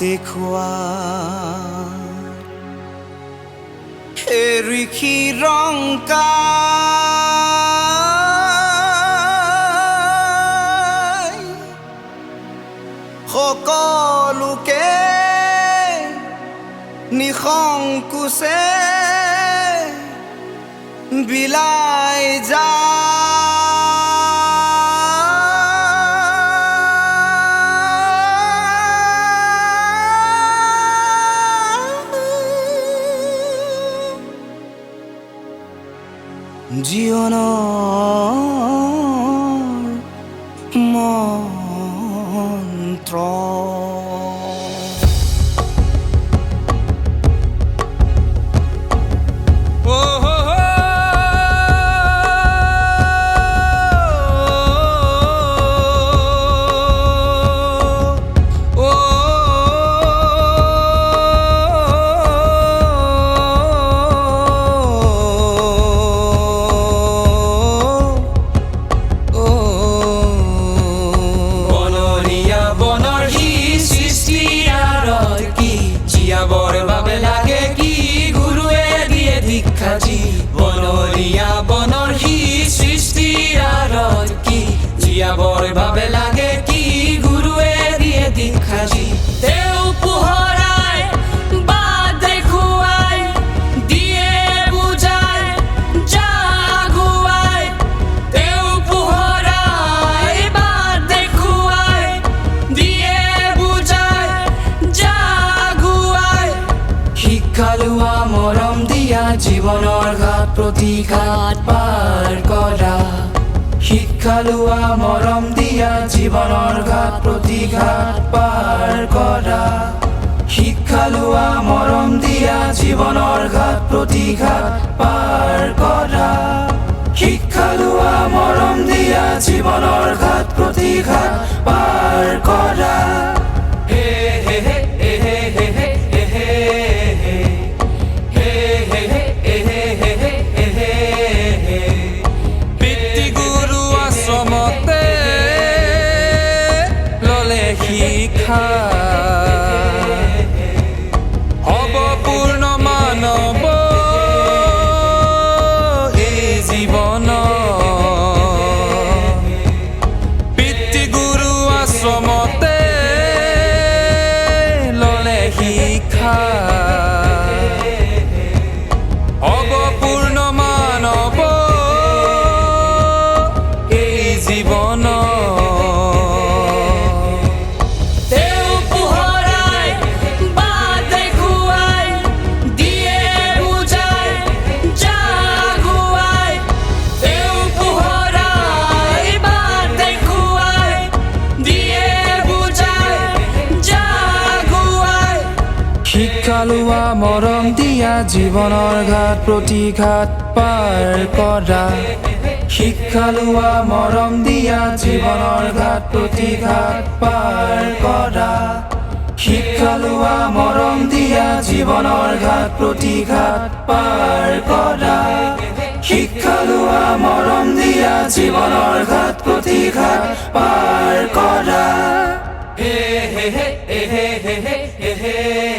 দেখুৱা এৰিখি ৰংকা সকলোকে নিসংকোচে বিলাই জীৱনৰ মন্ত্ৰ বনৰীয়া বনৰ সি সৃষ্টিৰ আঁৰত কি জীয়াবৰ বাবে লাগে কি গুৰুৱে দিয়ে দীক্ষাজি তেওঁ পোহৰাই বা দেখুৱাই দিয়ে বুজাই জাগুৱাই তেওঁ পোহৰাই বা দেখুৱাই দিয়ে বুজাই জাগুৱাই শিক্ষা লোৱা মৰম দিয়া জীৱনৰ ঘাট প্ৰতিঘাত পাৰ কৰা শিক্ষা লোৱা মৰম দিয়া জীৱনৰ ঘাট প্ৰতিঘাত পাৰ কৰা শিক্ষা লোৱা মৰম দিয়া জীৱনৰ ঘাট প্ৰতিঘাত পাৰ কৰা শিক্ষা লোৱা মৰম দিয়া জীৱনৰ ঘাট প্ৰতিঘাত পাৰ কৰা শিক্ষা হ'ব পূৰ্ণ মানৱ এই জীৱন পিতৃ গুৰু আশ্ৰমতে ল'লে শিক্ষা হ'ব পূৰ্ণ মানৱ এই জীৱন শিক্ষা লোৱা মৰম দিয়া জীৱনৰ ঘাট প্ৰতিঘাত পাৰ কৰা শিক্ষা লোৱা মৰম দিয়া জীৱনৰ ঘাট প্ৰতিঘাত পাৰ কৰা শিক্ষা লোৱা মৰম দিয়া জীৱনৰ ঘাট প্ৰতিঘাত পাৰ কৰা শিক্ষা লোৱা মৰম দিয়া জীৱনৰ ঘাট প্ৰতিঘাত পাৰ কৰা হে হে হে হে হে হে হে hey